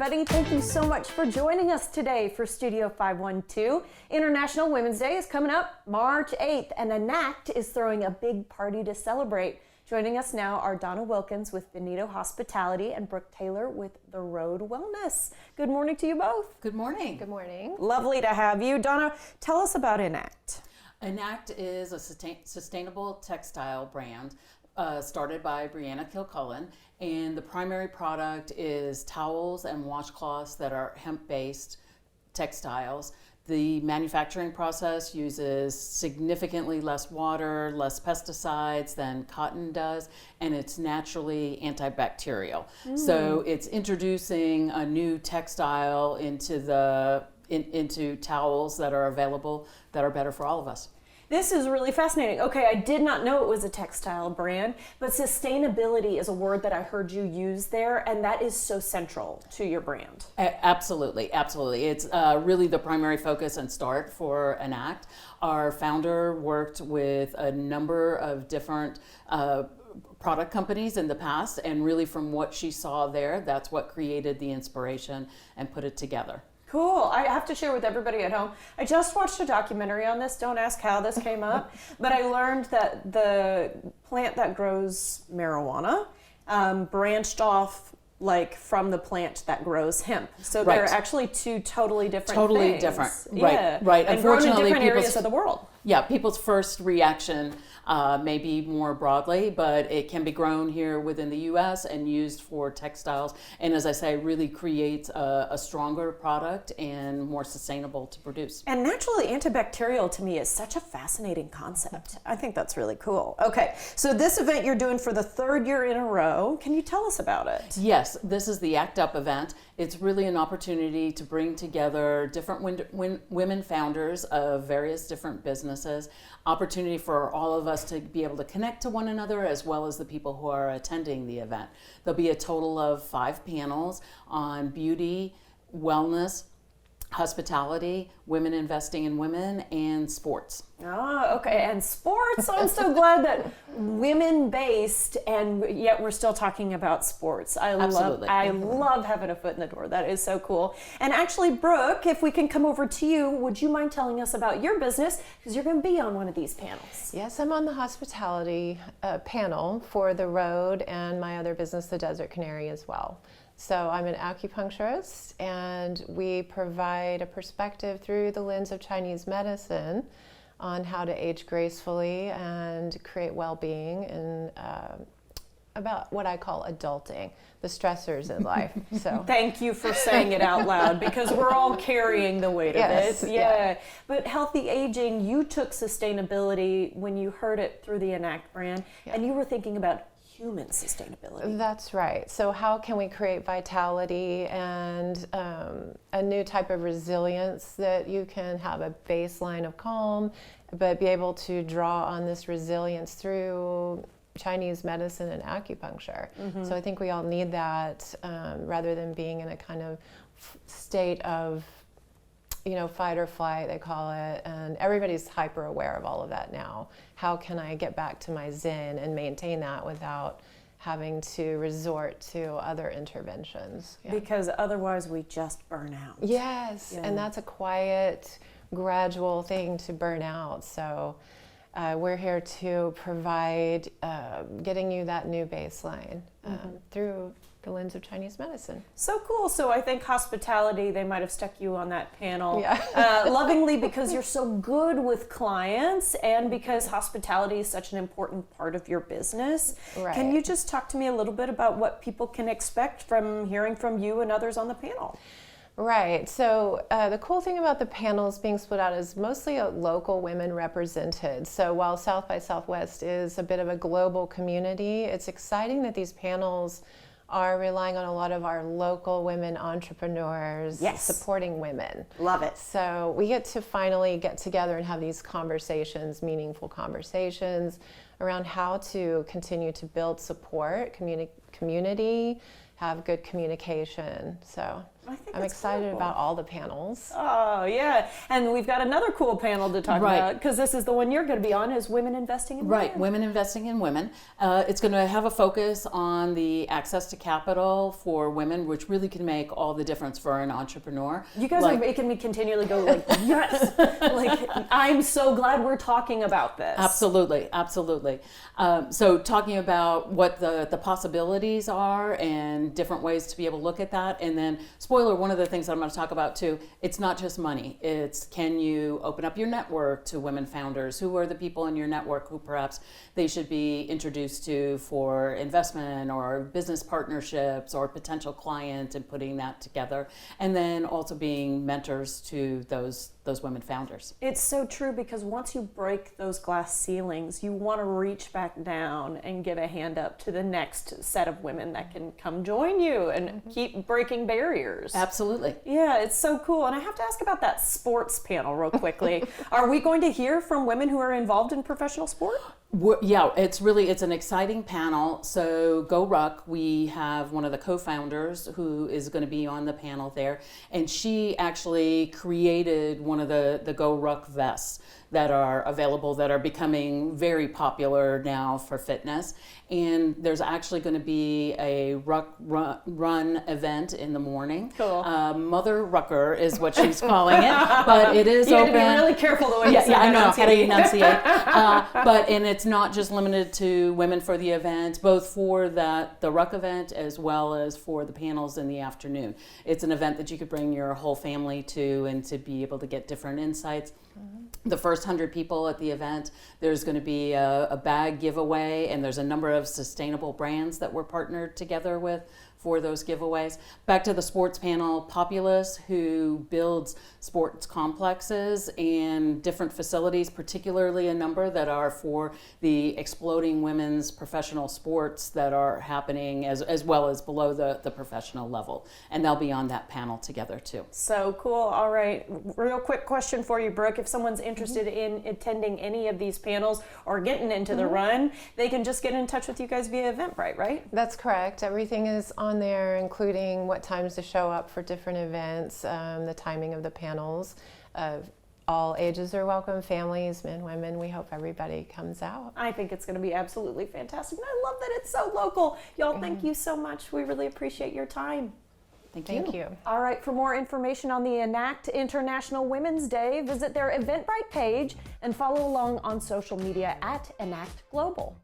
everybody. Thank you so much for joining us today for Studio 512. International Women's Day is coming up March 8th, and Enact is throwing a big party to celebrate. Joining us now are Donna Wilkins with Benito Hospitality and Brooke Taylor with The Road Wellness. Good morning to you both. Good morning. Good morning. Lovely to have you. Donna, tell us about Enact. Enact is a sustainable textile brand started by Brianna Kilcullen, and the primary product is towels and washcloths that are hemp-based textiles. The manufacturing process uses significantly less water, less pesticides than cotton does, and it's naturally antibacterial. So it's introducing a new textile into towels that are available that are better for all of us. This is really fascinating. Okay, I did not know it was a textile brand, but sustainability is a word that I heard you use there, and that is so central to your brand. Absolutely, absolutely. It's really the primary focus and start for Enact. Our founder worked with a number of different product companies in the past, and really from what she saw there, that's what created the inspiration and put it together. Cool. I have to share with everybody at home. I just watched a documentary on this. Don't ask how this came up, but I learned that the plant that grows marijuana branched off from the plant that grows hemp. So Right. they're actually two totally different Totally things. different. Yeah. Right. And grown in Unfortunately, different areas people's- of the world. Yeah, people's first reaction may be more broadly, but it can be grown here within the U.S. and used for textiles. And as I say, really creates a stronger product and more sustainable to produce. And naturally antibacterial to me is such a fascinating concept. I think that's really cool. Okay, so this event you're doing for the third year in a row. Can you tell us about it? Yes, this is the ACT UP event. It's really an opportunity to bring together different women founders of various different businesses, opportunity for all of us to be able to connect to one another as well as the people who are attending the event. There'll be a total of 5 panels on beauty, wellness, hospitality, women investing in women, and sports. Oh, okay. And sports, I'm so glad that women-based, and yet we're still talking about sports. Absolutely. I love having a foot in the door. That is so cool. And actually, Brooke, if we can come over to you, would you mind telling us about your business? Because you're going to be on one of these panels. Yes, I'm on the hospitality panel for The Road and my other business, the Desert Canary, as well. So I'm an acupuncturist, and we provide a perspective through the lens of Chinese medicine on how to age gracefully and create well-being and about what I call adulting, the stressors in life. So Thank you for saying it out loud, because we're all carrying the weight Yes, of it. Yeah. But healthy aging, you took sustainability when you heard it through the Enact brand, and you were thinking about human sustainability. That's right. So how can we create vitality and a new type of resilience that you can have a baseline of calm, but be able to draw on this resilience through Chinese medicine and acupuncture. So I think we all need that rather than being in a kind of state of fight or flight, they call it, and everybody's hyper aware of all of that now. How can I get back to my zen and maintain that without having to resort to other interventions? Yeah. Because otherwise we just burn out. Yes, Yeah. and that's a quiet, gradual thing to burn out. So we're here to provide getting you that new baseline through the lens of Chinese medicine. So cool. So I think hospitality, they might have stuck you on that panel Yeah. lovingly because you're so good with clients and because hospitality is such an important part of your business. Right. Can you just talk to me a little bit about what people can expect from hearing from you and others on the panel? Right. So the cool thing about the panels being split out is mostly local women represented. So while South by Southwest is a bit of a global community, it's exciting that these panels are relying on a lot of our local women entrepreneurs supporting women. Love it. So we get to finally get together and have these conversations, meaningful conversations around how to continue to build support, community, have good communication. So think I'm that's excited wonderful. about all the panels. Oh, yeah. And we've got another cool panel to talk Right. about, because this is the one you're going to be on, is women investing in Right, women. women investing in women. It's going to have a focus on the access to capital for women, which really can make all the difference for an entrepreneur. You guys are making me continually go like, yes. Like, I'm so glad we're talking about this. Absolutely, absolutely. So talking about what the possibilities are and different ways to be able to look at that. And then, spoiler, one of the things that I'm going to talk about too, it's not just money. It's, can you open up your network to women founders? Who are the people in your network who perhaps they should be introduced to for investment or business partnerships or potential client, and putting that together. And then also being mentors to those women founders. It's so true, because once you break those glass ceilings, you want to reach back down and give a hand up to the next set of women that can come join you and keep breaking barriers. Absolutely. Yeah, it's so cool. And I have to ask about that sports panel real quickly. Are we going to hear from women who are involved in professional sport? Yeah, it's an exciting panel. So Go Ruck, we have one of the co-founders who is going to be on the panel there, and she actually created one of the Go Ruck vests that are available, that are becoming very popular now for fitness. And there's actually going to be a ruck run event in the morning. Cool. Mother Rucker is what she's calling it, but it is You open. have to be really careful the way you say I know that how to enunciate. And it's not just limited to women for the event, both for the Ruck event as well as for the panels in the afternoon. It's an event that you could bring your whole family to, and to be able to get different insights. The first 100 people at the event, there's going to be a bag giveaway, and there's a number of sustainable brands that we're partnered together with for those giveaways. Back to the sports panel, Populous, who builds sports complexes and different facilities, particularly a number that are for the exploding women's professional sports that are happening, as well as below the professional level. And they'll be on that panel together too. So cool. All right. Real quick question for you, Brooke. If someone's interested in attending any of these panels or getting into the run, they can just get in touch with you guys via Eventbrite, right? That's correct. Everything is on there, including what times to show up for different events, the timing of the panels. All ages are welcome, families, men, women. We hope everybody comes out. I think it's going to be absolutely fantastic. And I love that it's so local. Y'all, thank you so much. We really appreciate your time. Thank you. All right, for more information on the Enact International Women's Day, visit their Eventbrite page and follow along on social media at Enact Global.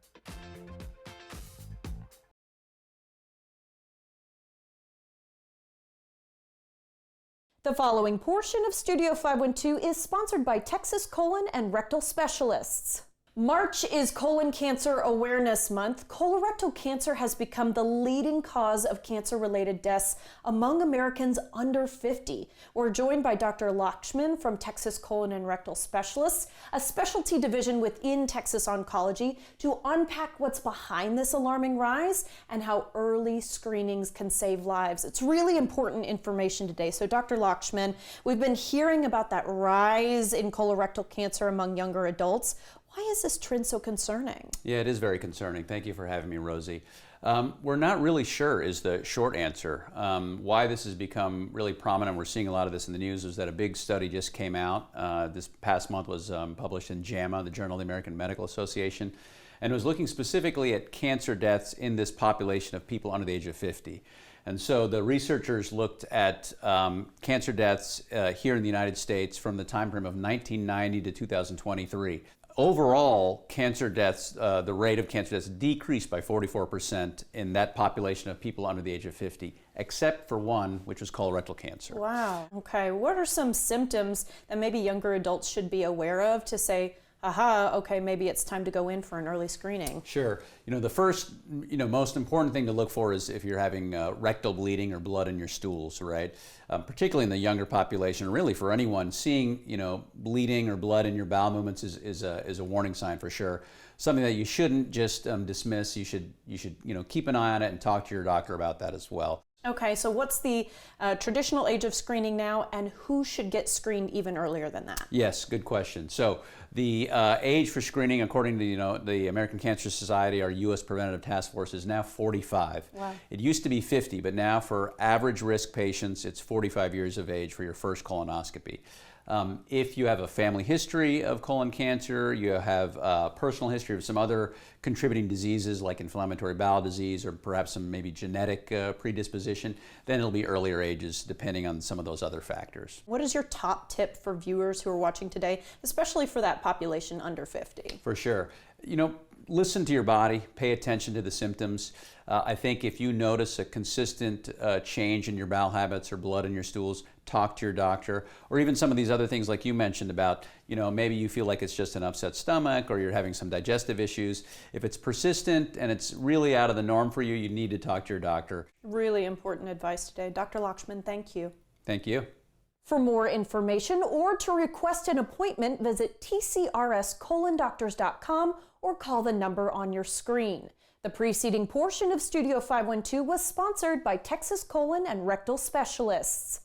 The following portion of Studio 512 is sponsored by Texas Colon and Rectal Specialists. March is Colon Cancer Awareness Month. Colorectal cancer has become the leading cause of cancer-related deaths among Americans under 50. We're joined by Dr. Lakshman from Texas Colon and Rectal Specialists, a specialty division within Texas Oncology, to unpack what's behind this alarming rise and how early screenings can save lives. It's really important information today. So Dr. Lakshman, we've been hearing about that rise in colorectal cancer among younger adults. Why is this trend so concerning? Yeah, it is very concerning. Thank you for having me, Rosie. We're not really sure is the short answer. Why this has become really prominent, we're seeing a lot of this in the news, is that a big study just came out. This past month was published in JAMA, the Journal of the American Medical Association, and it was looking specifically at cancer deaths in this population of people under the age of 50. And so the researchers looked at cancer deaths here in the United States from the time frame of 1990 to 2023. Overall, cancer deaths, the rate of cancer deaths decreased by 44% in that population of people under the age of 50, except for one, which was colorectal cancer. Wow. Okay. What are some symptoms that maybe younger adults should be aware of to say, aha, okay, maybe it's time to go in for an early screening? Sure. The first, most important thing to look for is if you're having rectal bleeding or blood in your stools, right? Particularly in the younger population, really for anyone, seeing, bleeding or blood in your bowel movements is a warning sign for sure. Something that you shouldn't just dismiss. You should keep an eye on it and talk to your doctor about that as well. Okay, so what's the traditional age of screening now, and who should get screened even earlier than that? Yes, good question. So the age for screening, according to the American Cancer Society, our U.S. Preventative Task Force, is now 45. Wow. It used to be 50, but now for average risk patients, it's 45 years of age for your first colonoscopy. If you have a family history of colon cancer, you have a personal history of some other contributing diseases like inflammatory bowel disease or perhaps some maybe genetic predisposition, then it'll be earlier ages depending on some of those other factors. What is your top tip for viewers who are watching today, especially for that population under 50? For sure. Listen to your body, pay attention to the symptoms. I think if you notice a consistent change in your bowel habits or blood in your stools, talk to your doctor, or even some of these other things like you mentioned about, maybe you feel like it's just an upset stomach or you're having some digestive issues. If it's persistent and it's really out of the norm for you, you need to talk to your doctor. Really important advice today. Dr. Lakshman, thank you. Thank you. For more information or to request an appointment, visit tcrscolondoctors.com or call the number on your screen. The preceding portion of Studio 512 was sponsored by Texas Colon and Rectal Specialists.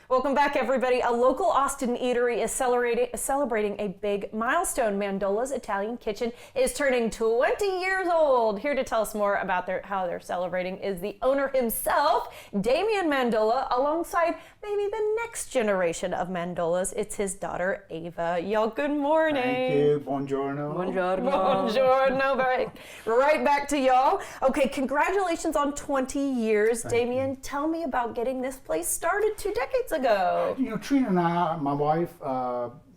Welcome back, everybody. A local Austin eatery is celebrating a big milestone. Mandola's Italian Kitchen is turning 20 years old. Here to tell us more about how they're celebrating is the owner himself, Damian Mandola, alongside maybe the next generation of Mandolas. It's his daughter, Ava. Y'all, good morning. Thank you. Buongiorno. Buongiorno. Right back to y'all. Okay, congratulations on 20 years. Damian, tell me about getting this place started 2 decades ago. Trina and I, my wife,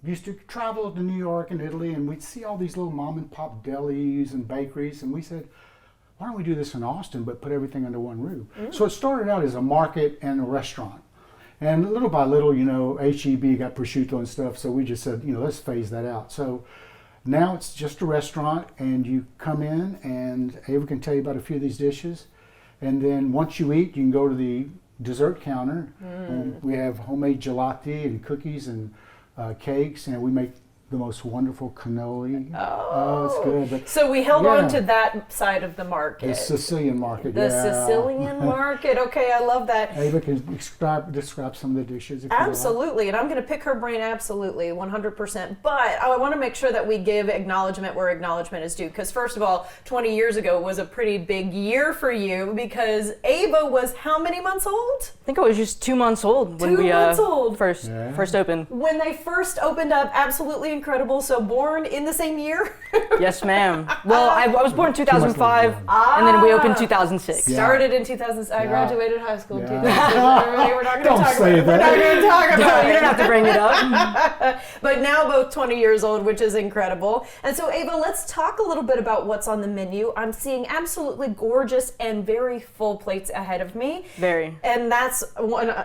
used to travel to New York and Italy, and we'd see all these little mom and pop delis and bakeries, and we said, why don't we do this in Austin, but put everything under one roof? So it started out as a market and a restaurant. And little by little, H-E-B got prosciutto and stuff, so we just said, let's phase that out. So now it's just a restaurant, and you come in, and Ava can tell you about a few of these dishes. And then once you eat, you can go to the dessert counter. We have homemade gelati and cookies and cakes, and we make the most wonderful cannoli. Oh, it's good. But so we held on to that side of the market. The Sicilian market. The Sicilian market. Okay, I love that. Ava can describe some of the dishes. Absolutely, and I'm going to pick her brain absolutely, 100%. But I want to make sure that we give acknowledgement where acknowledgement is due. Because first of all, 20 years ago was a pretty big year for you because Ava was how many months old? I think I was just 2 months old when we first opened. When they first opened up, absolutely incredible. So born in the same year? Yes, ma'am. Well, I was born in 2005, and then we opened 2006. Yeah. Started in 2000. I graduated high school in 2000. We're not going to Don't talk say about it. We're that. not going to talk about You it. don't have to bring it up. But now both 20 years old, which is incredible. And so, Ava, let's talk a little bit about what's on the menu. I'm seeing absolutely gorgeous and very full plates ahead of me. Very. And that's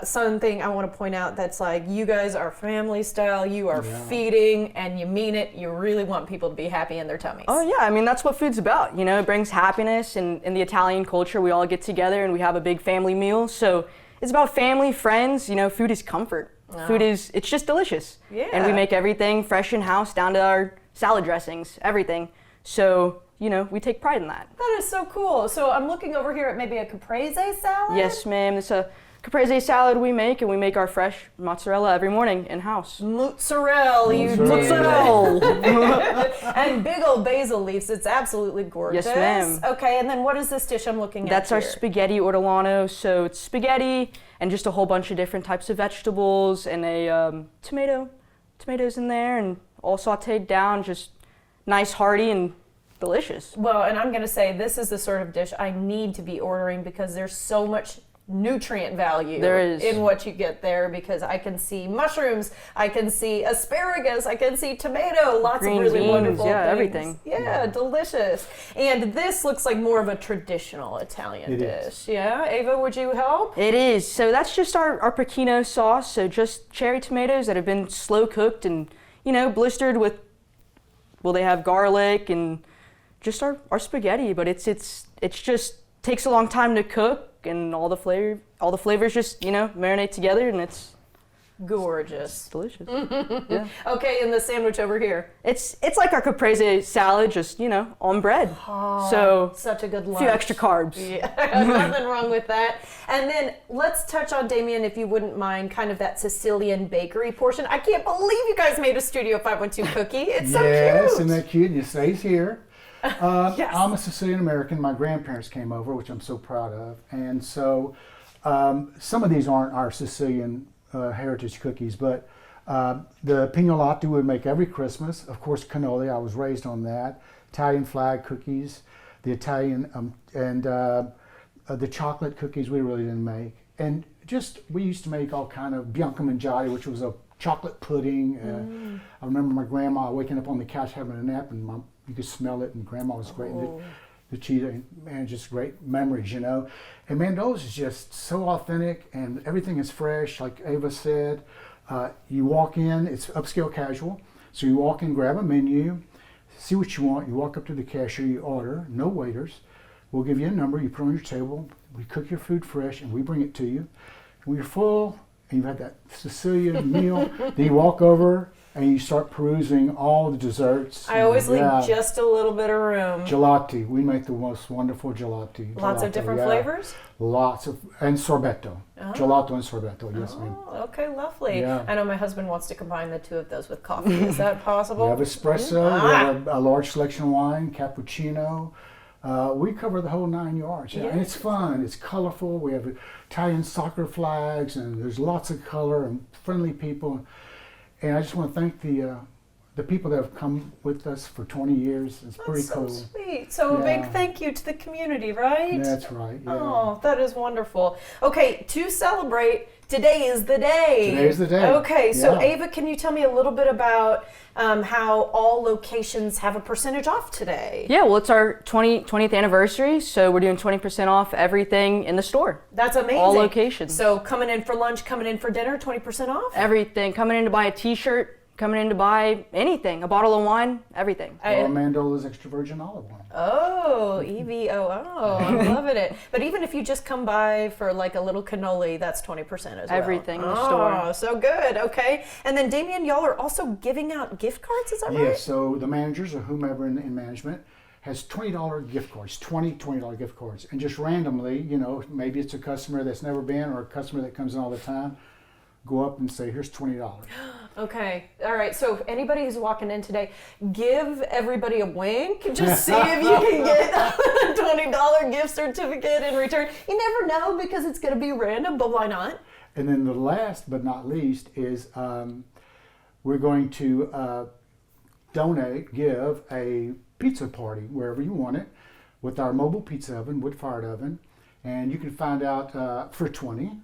something I want to point out that's like, you guys are family style, you are feeding, and you mean it. You really want people to be happy in their tummies. Oh, yeah. I mean, that's what food's about. It brings happiness. And in the Italian culture, we all get together and we have a big family meal. So it's about family, friends. Food is comfort. It's just delicious. Yeah. And we make everything fresh in house, down to our salad dressings, everything. So, we take pride in that. That is so cool. So I'm looking over here at maybe a caprese salad? Yes, ma'am. It's a caprese salad we make, and we make our fresh mozzarella every morning in-house. Mozzarella, you do. Mozzarella! And big old basil leaves. It's absolutely gorgeous. Yes, ma'am. Okay, and then what is this dish I'm looking at That's here? our spaghetti ortolano. So it's spaghetti and just a whole bunch of different types of vegetables and a tomatoes in there, and all sauteed down, just nice, hearty, and delicious. Well, and I'm going to say this is the sort of dish I need to be ordering because there's so much nutrient value There is. in what you get there, because I can see mushrooms, I can see asparagus, I can see tomato, lots Green of really beans, wonderful yeah, things. everything. Yeah, delicious. And this looks like more of a traditional Italian It dish. is. Yeah, Ava, would you help? It is. So that's just our pecorino sauce. So just cherry tomatoes that have been slow cooked and, blistered with, they have garlic and just our spaghetti, but it's just takes a long time to cook, and all the flavors just marinate together, and it's Gorgeous. Delicious. Yeah. Okay, and the sandwich over here. It's like our caprese salad, just on bread. So Such a good a lunch. few extra carbs. Yeah, nothing wrong with that. And then let's touch on, Damien, if you wouldn't mind, kind of that Sicilian bakery portion. I can't believe you guys made a Studio 512 cookie. It's so Yes, cute. isn't that cute? And it stays here. Yes. I'm a Sicilian American. My grandparents came over, which I'm so proud of. And so some of these aren't our Sicilian heritage cookies, but the pino latte we make every Christmas. Of course, cannoli, I was raised on that. Italian flag cookies, the Italian, and the chocolate cookies we really didn't make. And just, we used to make all kind of bianca mangiati, which was a chocolate pudding. I remember my grandma waking up on the couch having a nap, and you could smell it, and Grandma was great. And the cheese, man, just great memories, And Mandola's is just so authentic, and everything is fresh, like Ava said. You walk in, it's upscale casual, so you walk in, grab a menu, see what you want. You walk up to the cashier, you order, no waiters. We'll give you a number, you put on your table. We cook your food fresh, and we bring it to you. When you're full, and you've had that Sicilian meal, then you walk over and you start perusing all the desserts. I always leave just a little bit of room. Gelati, we make the most wonderful gelati. Lots of different flavors? Lots of, and sorbetto. Gelato and sorbetto, yes ma'am. Oh, okay, lovely. Yeah. I know my husband wants to combine the two of those with coffee. Is that possible? We have espresso, we have a large selection of wine, cappuccino. We cover the whole 9 yards. Yeah. And it's fun, it's colorful. We have Italian soccer flags, and there's lots of color and friendly people. And I just want to thank the people that have come with us for 20 years. It's pretty That's cool. so sweet. So a big thank you to the community, right? That's right. Yeah. Oh, that is wonderful. Okay, to celebrate, today is the day. Today is the day. Okay, so Yeah. Ava, can you tell me a little bit about how all locations have a percentage off today? Yeah, well, it's our 20th anniversary, so we're doing 20% off everything in the store. That's amazing. All locations. So coming in for lunch, coming in for dinner, 20% off? Everything. Coming in to buy a t-shirt, coming in to buy anything, a bottle of wine, everything. Or Mandola's extra virgin olive oil. Oh, EVOO. I'm loving it. But even if you just come by for like a little cannoli, that's 20% as well. Everything in the store. Oh, so good. Okay. And then Damien, y'all are also giving out gift cards, is that right? Yes, so the managers or whomever in management has $20 gift cards, $20 gift cards. And just randomly, maybe it's a customer that's never been or a customer that comes in all the time, go up and say, here's $20. Okay. All right. So if anybody who's walking in today, give everybody a wink. Just see if you can get a $20 gift certificate in return. You never know because it's going to be random, but why not? And then the last but not least is we're going to give a pizza party wherever you want it with our mobile pizza oven, wood-fired oven. And you can find out for 20.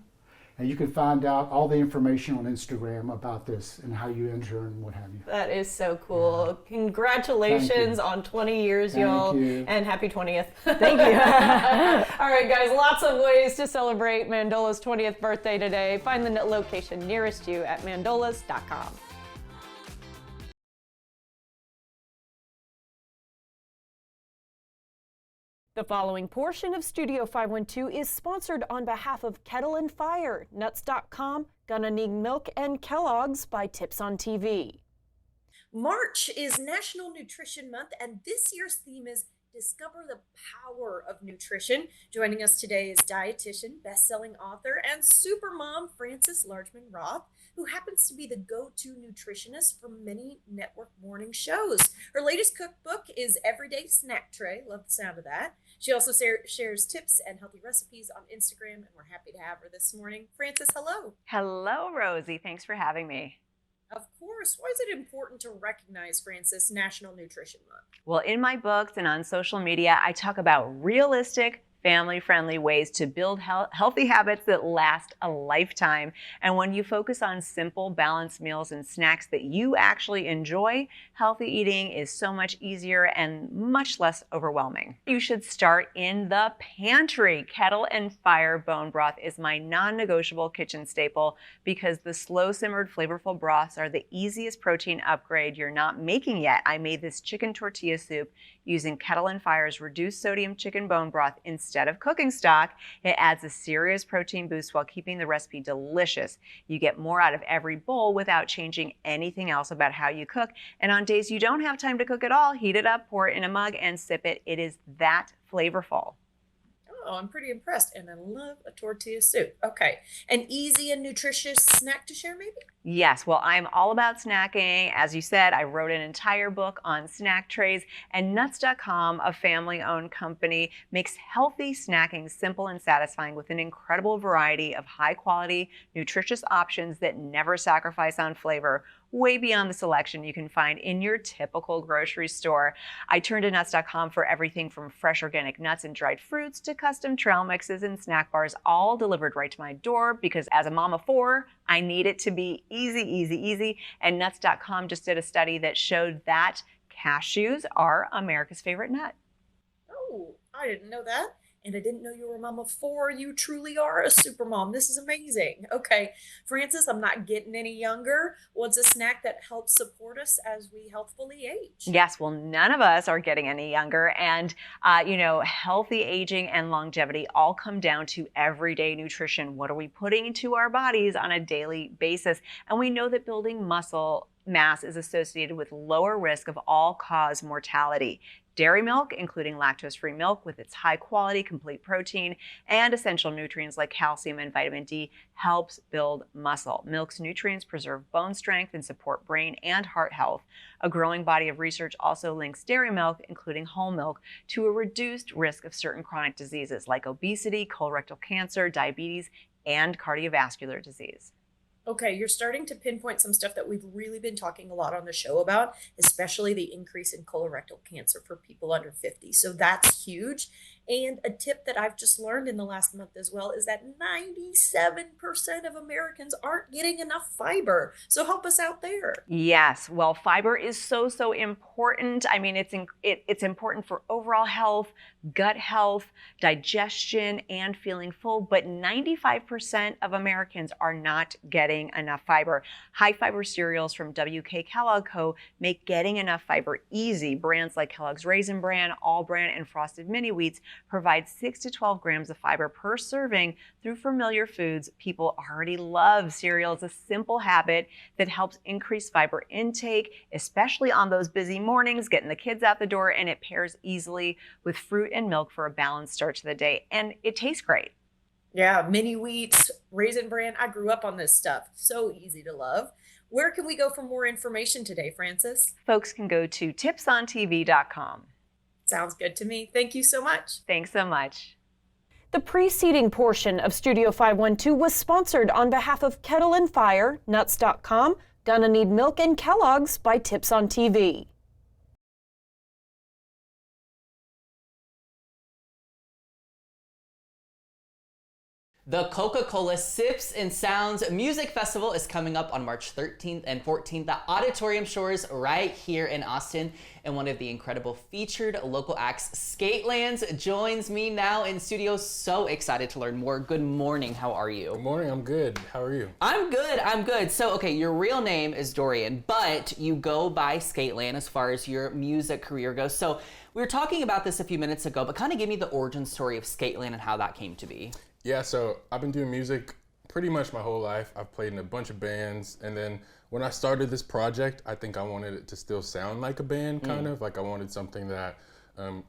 And you can find out all the information on Instagram about this and how you enter and what have you. That is so cool. Congratulations on 20 years, y'all. you. And happy 20th. Thank you. All right, guys, lots of ways to celebrate Mandola's 20th birthday today. Find the location nearest you at mandolas.com. The following portion of Studio 512 is sponsored on behalf of Kettle and Fire, Nuts.com, Gonna Need Milk, and Kellogg's by Tips on TV. March is National Nutrition Month, and this year's theme is Discover the Power of Nutrition. Joining us today is dietitian, best-selling author, and supermom Frances Largeman Roth, who happens to be the go-to nutritionist for many network morning shows. Her latest cookbook is Everyday Snack Tray. Love the sound of that. She also shares tips and healthy recipes on Instagram, and we're happy to have her this morning. Frances, hello. Hello, Rosie. Thanks for having me. Of course. Why is it important to recognize, Frances, National Nutrition Month? Well, in my books and on social media, I talk about realistic, family-friendly ways to build healthy habits that last a lifetime. And when you focus on simple, balanced meals and snacks that you actually enjoy, healthy eating is so much easier and much less overwhelming. You should start in the pantry. Kettle and Fire bone broth is my non-negotiable kitchen staple because the slow-simmered, flavorful broths are the easiest protein upgrade you're not making yet. I made this chicken tortilla soup using Kettle and Fire's reduced sodium chicken bone broth instead instead of cooking stock. It adds a serious protein boost while keeping the recipe delicious. You get more out of every bowl without changing anything else about how you cook. And on days you don't have time to cook at all, heat it up, pour it in a mug, and sip it. It is that flavorful. Oh, I'm pretty impressed. And I love a tortilla soup. Okay. An easy and nutritious snack to share, maybe? Yes, well, I'm all about snacking. As you said, I wrote an entire book on snack trays, and Nuts.com, a family-owned company, makes healthy snacking simple and satisfying with an incredible variety of high-quality, nutritious options that never sacrifice on flavor, way beyond the selection you can find in your typical grocery store. I turn to Nuts.com for everything from fresh organic nuts and dried fruits to custom trail mixes and snack bars, all delivered right to my door, because as a mom of 4, I need it to be easy, easy, easy. And Nuts.com just did a study that showed that cashews are America's favorite nut. Oh, I didn't know that. And I didn't know you were a mom of 4. You truly are a super mom. This is amazing. Okay, Francis, I'm not getting any younger. What's a snack that helps support us as we healthfully age? Yes, well, none of us are getting any younger. And, healthy aging and longevity all come down to everyday nutrition. What are we putting into our bodies on a daily basis? And we know that building muscle mass is associated with lower risk of all-cause mortality. Dairy milk, including lactose-free milk with its high-quality, complete protein and essential nutrients like calcium and vitamin D, helps build muscle. Milk's nutrients preserve bone strength and support brain and heart health. A growing body of research also links dairy milk, including whole milk, to a reduced risk of certain chronic diseases like obesity, colorectal cancer, diabetes, and cardiovascular disease. Okay, you're starting to pinpoint some stuff that we've really been talking a lot on the show about, especially the increase in colorectal cancer for people under 50. So that's huge. And a tip that I've just learned in the last month as well is that 97% of Americans aren't getting enough fiber. So help us out there. Yes, well, fiber is so important. I mean, it's important for overall health, gut health, digestion, and feeling full. But 95% of Americans are not getting enough fiber. High fiber cereals from WK Kellogg Co. make getting enough fiber easy. Brands like Kellogg's Raisin Bran, All Bran, and Frosted Mini Wheats provide 6 to 12 grams of fiber per serving through familiar foods people already love. Cereal is a simple habit that helps increase fiber intake, especially on those busy mornings, getting the kids out the door, and it pairs easily with fruit and milk for a balanced start to the day. And it tastes great. Yeah, mini wheats, Raisin Bran. I grew up on this stuff. So easy to love. Where can we go for more information today, Francis? Folks can go to tipsontv.com. Sounds good to me. Thank you so much. Thanks so much. The preceding portion of Studio 512 was sponsored on behalf of Kettle and Fire, Nuts.com, Gonna Need Milk, and Kellogg's by Tips on TV. The Coca-Cola Sips and Sounds Music Festival is coming up on March 13th and 14th at Auditorium Shores right here in Austin. And one of the incredible featured local acts, Skatelands, joins me now in studio. So excited to learn more. Good morning, how are you? Good morning, I'm good. How are you? I'm good. So, okay, your real name is Dorian, but you go by Skateland as far as your music career goes. So we were talking about this a few minutes ago, but kind of give me the origin story of Skateland and how that came to be. Yeah, so I've been doing music pretty much my whole life. I've played in a bunch of bands, and then when I started this project, I think I wanted it to still sound like a band, kind of. Like I wanted something that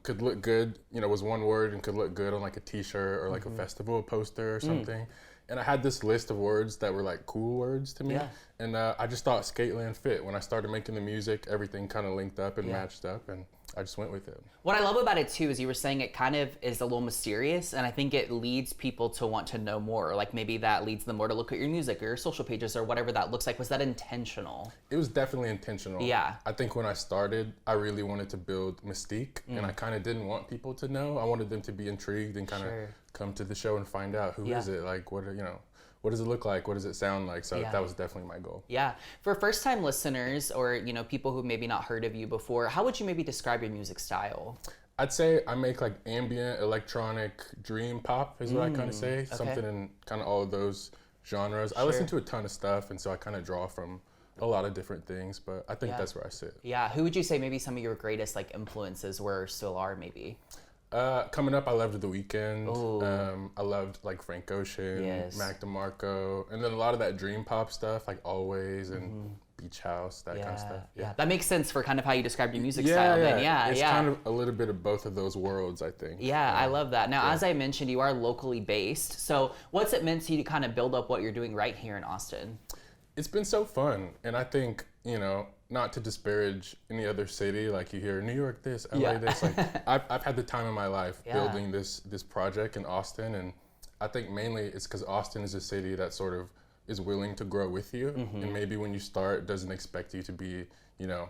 could look good, was one word and could look good on like a t-shirt or like a festival poster or something. And I had this list of words that were like cool words to me. Yeah. And I just thought Skateland fit. When I started making the music, everything kind of linked up and matched up, and I just went with it. What I love about it too is you were saying it kind of is a little mysterious, and I think it leads people to want to know more. Like maybe that leads them more to look at your music or your social pages or whatever that looks like. Was that intentional? It was definitely intentional. Yeah. I think when I started, I really wanted to build mystique, and I kind of didn't want people to know. I wanted them to be intrigued and kind of come to the show and find out who is it, like what does it look like? What does it sound like? So that was definitely my goal. Yeah. For first-time listeners or, people who maybe not heard of you before, how would you maybe describe your music style? I'd say I make like ambient, electronic, dream pop is what I kind of say. Okay. Something in kind of all of those genres. I listen to a ton of stuff, and so I kind of draw from a lot of different things, but I think that's where I sit. Yeah. Who would you say maybe some of your greatest like influences were or still are maybe? Coming up, I loved The Weeknd. Ooh. I loved like Frank Ocean, Yes. Mac DeMarco, and then a lot of that dream pop stuff like Always and Beach House, that kind of stuff. Yeah, that makes sense for kind of how you described your music Yeah, style. yeah. Then. Yeah, It's yeah. kind of a little bit of both of those worlds, I think. Yeah, I love that. Now, as I mentioned, you are locally based. So, what's it meant to you to kind of build up what you're doing right here in Austin? It's been so fun, and I think, you know, not to disparage any other city, like you hear New York this, LA this, like I've had the time of my life building this project in Austin, and I think mainly it's because Austin is a city that sort of is willing to grow with you, and maybe when you start doesn't expect you to be, you know,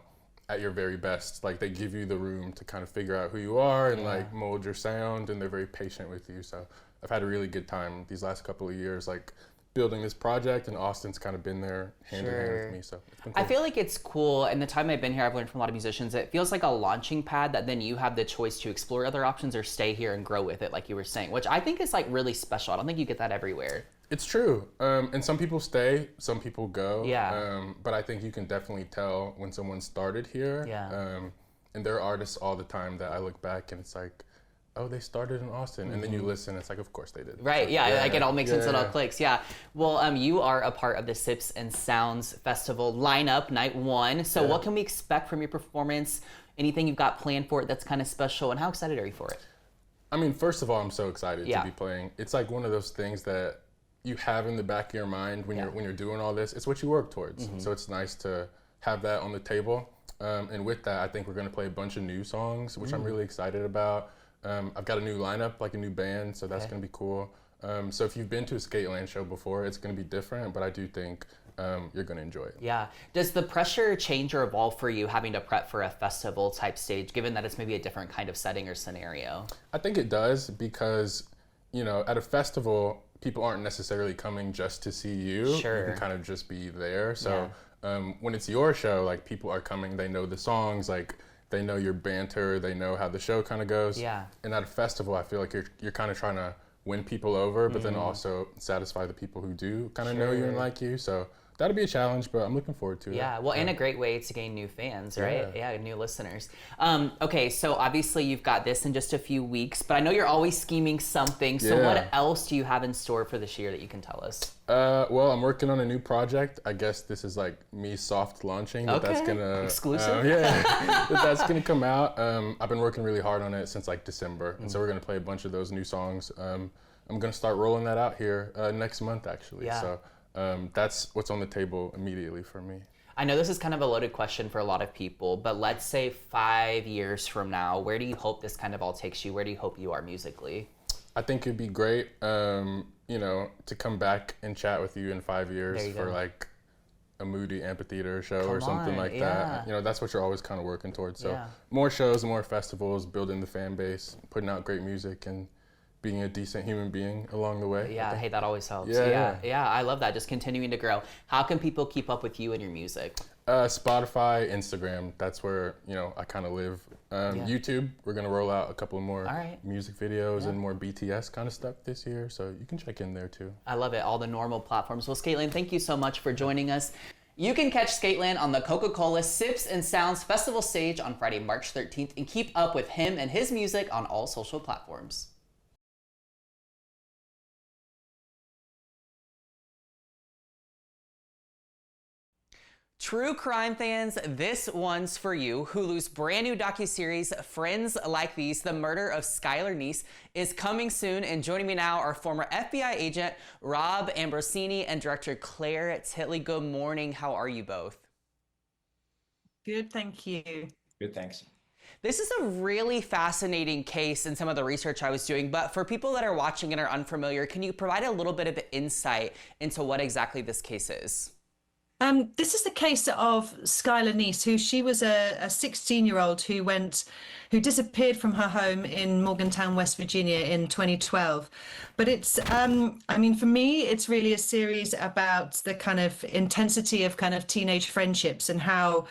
at your very best. Like they give you the room to kind of figure out who you are and like mold your sound, and they're very patient with you. So I've had a really good time these last couple of years, like building this project, and Austin's kind of been there hand in hand with me, so it's been cool. I feel like it's cool, and the time I've been here, I've learned from a lot of musicians, it feels like a launching pad that then you have the choice to explore other options or stay here and grow with it, like you were saying, which I think is like really special. I don't think you get that everywhere. It's true, and some people stay, some people go. Yeah. But I think you can definitely tell when someone started here. Yeah. And there are artists all the time that I look back and it's like, oh, they started in Austin, and then you listen, it's like, of course they did. Right, yeah, like it all makes sense, it all Yeah. clicks, yeah. Well, you are a part of the Sips and Sounds Festival lineup, night one. So what can we expect from your performance? Anything you've got planned for it that's kind of special, and how excited are you for it? I mean, first of all, I'm so excited Yeah. to be playing. It's like one of those things that you have in the back of your mind when you're doing all this. It's what you work towards. So it's nice to have that on the table. And with that, I think we're going to play a bunch of new songs, which I'm really excited about. I've got a new lineup, like a new band, so that's going to be cool. So if you've been to a Skateland show before, it's going to be different, but I do think you're going to enjoy it. Yeah. Does the pressure change or evolve for you having to prep for a festival type stage, given that it's maybe a different kind of setting or scenario? I think it does because, you know, at a festival, people aren't necessarily coming just to see you. Sure. You can kind of just be there. So when it's your show, like people are coming, they know the songs, like they know your banter, they know how the show kind of goes. Yeah. And at a festival, I feel like you're kind of trying to win people over, but then also satisfy the people who do kind of know you and like you. So that'll be a challenge, but I'm looking forward to it. Yeah, well, and a great way to gain new fans, right? Yeah. Yeah, new listeners. Okay, so obviously you've got this in just a few weeks, but I know you're always scheming something. So what else do you have in store for this year that you can tell us? Well, I'm working on a new project. I guess this is like me soft launching. That's gonna exclusive. that's gonna come out. I've been working really hard on it since like December, and so we're gonna play a bunch of those new songs. I'm gonna start rolling that out here next month, actually. Yeah. So that's what's on the table immediately for me. I know this is kind of a loaded question for a lot of people, but let's say 5 years from now, where do you hope this kind of all takes you? Where do you hope you are musically? I think it'd be great, you know, to come back and chat with you in 5 years There you for go. like a Moody amphitheater show or Come something on, like yeah. that. You know, that's what you're always kind of working towards. So Yeah. more shows, more festivals, building the fan base, putting out great music, and being a decent human being along the way. Yeah, hey, that always helps. Yeah. Yeah, I love that. Just continuing to grow. How can people keep up with you and your music? Spotify, Instagram, that's where, you know, I kind of live. YouTube, we're going to roll out a couple more All right. music videos and more BTS kind of stuff this year. So you can check in there too. I love it. All the normal platforms. Well, Skateland, thank you so much for joining us. You can catch Skateland on the Coca-Cola Sips and Sounds Festival stage on Friday, March 13th, and keep up with him and his music on all social platforms. True crime fans, this one's for you. Hulu's brand new docuseries, Friends Like These, The Murder of Skylar Neese, is coming soon. And joining me now are former FBI agent Rob Ambrosini and director Claire Titley. Good morning. How are you both? Good, thank you. Good, thanks. This is a really fascinating case in some of the research I was doing, but for people that are watching and are unfamiliar, can you provide a little bit of insight into what exactly this case is? This is the case of Skylar Neese, who she was a 16-year-old who disappeared from her home in Morgantown, West Virginia in 2012. But it's, I mean, for me, it's really a series about the kind of intensity of kind of teenage friendships and how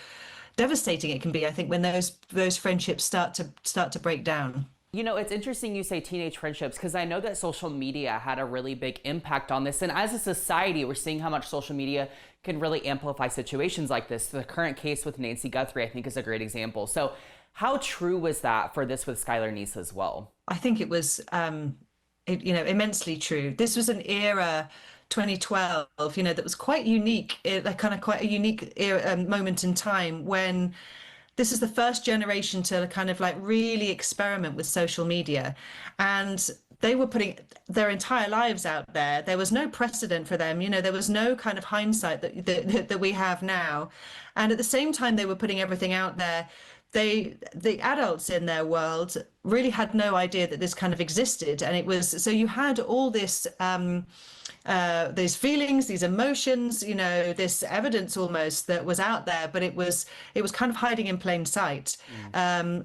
devastating it can be, I think, when those friendships start to break down. You know, it's interesting you say teenage friendships because I know that social media had a really big impact on this. And as a society, we're seeing how much social media can really amplify situations like this. The current case with Nancy Guthrie, I think, is a great example. So How true was that for this with Skylar Neese as well? I think it was, immensely true. This was an era, 2012, that was quite unique, like kind of quite a unique era, moment in time when this is the first generation to kind of like really experiment with social media, and they were putting their entire lives out there. There was no precedent for them. There was no kind of hindsight that we have now. And at the same time, they were putting everything out there. The adults in their world really had no idea that this kind of existed. And it was, so you had all this, these feelings, these emotions, this evidence almost that was out there, but it was kind of hiding in plain sight.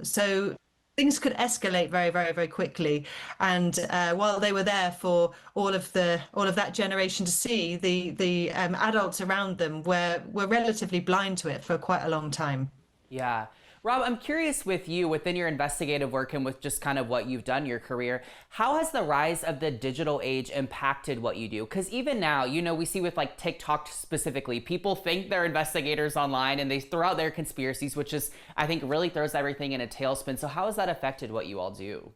So things could escalate very, very, very quickly. And while they were there for all of that generation to see, the adults around them were relatively blind to it for quite a long time. Yeah. Rob, I'm curious with you, within your investigative work and with just kind of what you've done in your career, how has the rise of the digital age impacted what you do? Because even now, we see with like TikTok specifically, people think they're investigators online and they throw out their conspiracies, which is, I think, really throws everything in a tailspin. So how has that affected what you all do?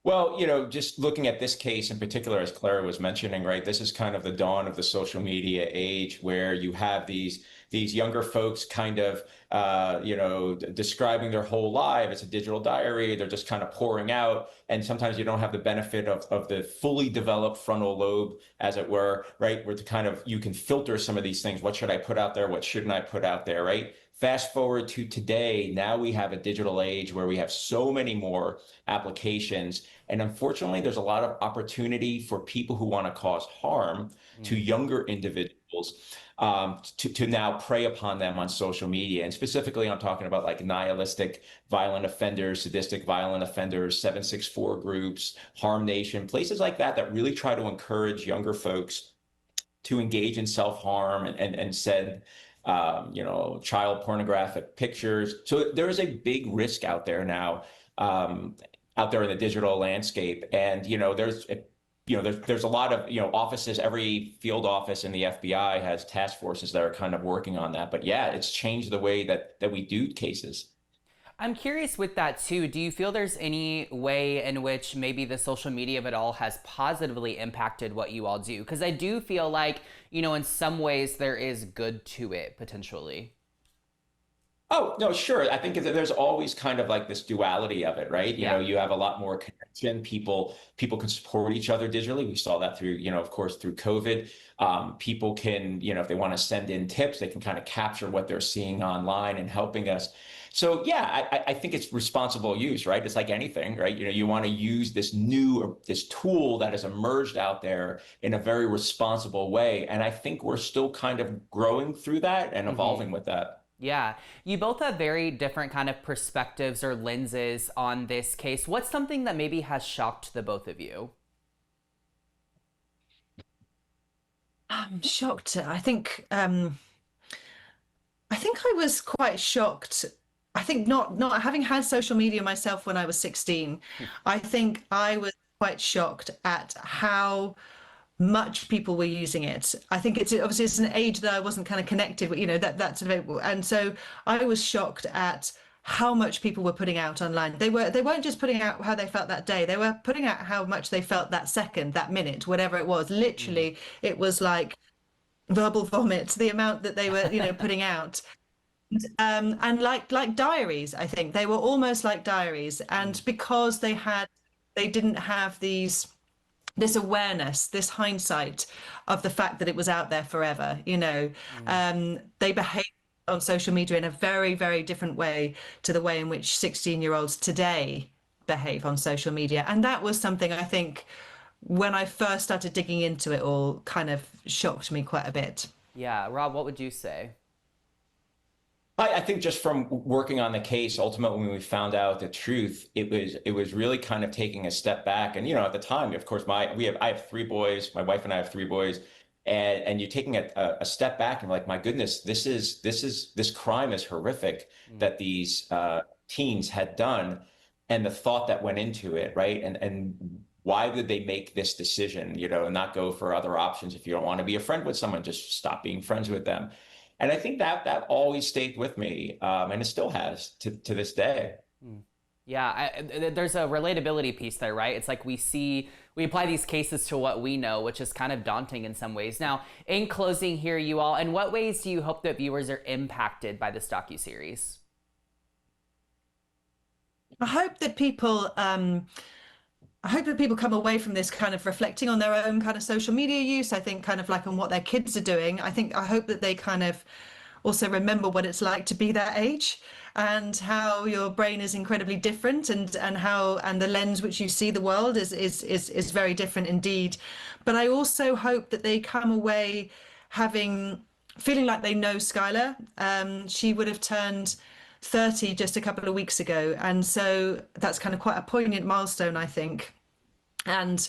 Well, just looking at this case in particular, as Clara was mentioning, right, this is kind of the dawn of the social media age where you have these younger folks kind of, describing their whole life as a digital diary. They're just kind of pouring out. And sometimes you don't have the benefit of the fully developed frontal lobe, as it were, right, where you can filter some of these things. What should I put out there? What shouldn't I put out there, right? Fast forward to today, now we have a digital age where we have so many more applications. And unfortunately, there's a lot of opportunity for people who want to cause harm to younger individuals to now prey upon them on social media. And specifically, I'm talking about like nihilistic violent offenders, sadistic violent offenders, 764 groups, Harm Nation, places like that really try to encourage younger folks to engage in self-harm and send child pornographic pictures. So there is a big risk out there now, out there in the digital landscape. And, there's a lot of, offices, every field office in the FBI has task forces that are kind of working on that. But yeah, it's changed the way that we do cases. I'm curious with that too. Do you feel there's any way in which maybe the social media of it all has positively impacted what you all do? Because I do feel like, in some ways there is good to it potentially. Oh, no, sure. I think there's always kind of like this duality of it, right? You have a lot more connection. People can support each other digitally. We saw that through, of course, through COVID. People can, if they want to send in tips, they can kind of capture what they're seeing online and helping us. So yeah, I think it's responsible use, right? It's like anything, right? You want to use this tool that has emerged out there in a very responsible way. And I think we're still kind of growing through that and evolving with that. Yeah, you both have very different kind of perspectives or lenses on this case. What's something that maybe has shocked the both of you? I'm shocked. I think I was quite shocked. I think not having had social media myself when I was 16, I think I was quite shocked at how much people were using it. I think it's an age that I wasn't kind of connected with, that's available. And so I was shocked at how much people were putting out online. They weren't just putting out how they felt that day. They were putting out how much they felt that second, that minute, whatever it was. Literally, it was like verbal vomit, the amount that they were, putting out. And like diaries, I think they were almost like diaries. And because they didn't have this awareness, this hindsight of the fact that it was out there forever, they behaved on social media in a very, very different way to the way in which 16-year-olds today behave on social media. And that was something I think when I first started digging into it all kind of shocked me quite a bit. Yeah, Rob, what would you say? I think just from working on the case, ultimately, when we found out the truth, it was really kind of taking a step back. And, at the time, of course, I have 3 boys, my wife and I have 3 boys, and you're taking a step back and you're like, my goodness, this crime is horrific that these teens had done, and the thought that went into it, right? And why did they make this decision, and not go for other options? If you don't want to be a friend with someone, just stop being friends with them. And I think that always stayed with me, and it still has to this day. Yeah, there's a relatability piece there, right? It's like we apply these cases to what we know, which is kind of daunting in some ways. Now, in closing here, you all, in what ways do you hope that viewers are impacted by this docuseries? I hope that people come away from this kind of reflecting on their own kind of social media use. I think kind of like on what their kids are doing. I hope that they kind of also remember what it's like to be that age, and how your brain is incredibly different, and the lens which you see the world is very different indeed. But I also hope that they come away feeling like they know Skylar. She would have turned 30 just a couple of weeks ago, and so that's kind of quite a poignant milestone, I think. And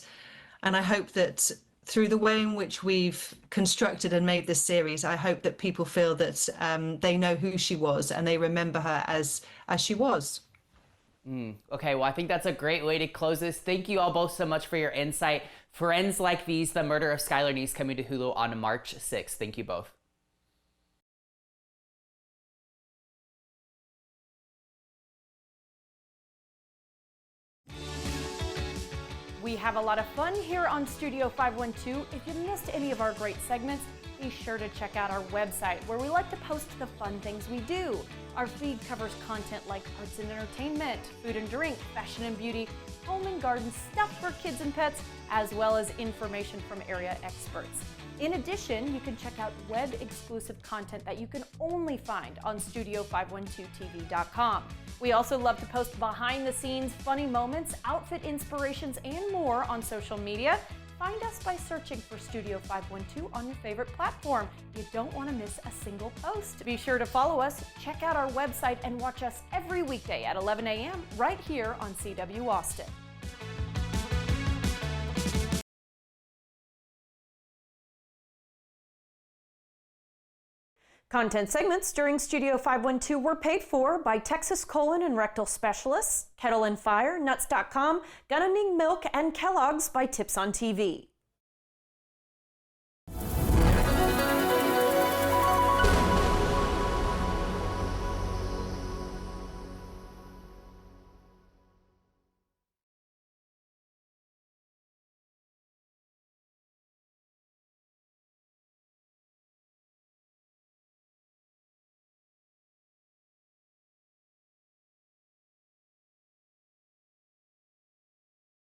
I hope that through the way in which we've constructed and made this series, I hope that people feel that they know who she was and they remember her as she was. Okay, well, I think that's a great way to close this. Thank you all both so much for your insight. Friends Like These, The Murder of Skylar Neese, coming to Hulu on March 6th. Thank you both. We have a lot of fun here on Studio 512. If you missed any of our great segments, be sure to check out our website, where we like to post the fun things we do. Our feed covers content like arts and entertainment, food and drink, fashion and beauty, home and garden, stuff for kids and pets, as well as information from area experts. In addition, you can check out web-exclusive content that you can only find on Studio512TV.com. We also love to post behind-the-scenes funny moments, outfit inspirations, and more on social media. Find us by searching for Studio 512 on your favorite platform. You don't want to miss a single post. Be sure to follow us, check out our website, and watch us every weekday at 11 a.m. right here on CW Austin. Content segments during Studio 512 were paid for by Texas Colon and Rectal Specialists, Kettle and Fire, Nuts.com, Gunning Milk, and Kellogg's by Tips on TV.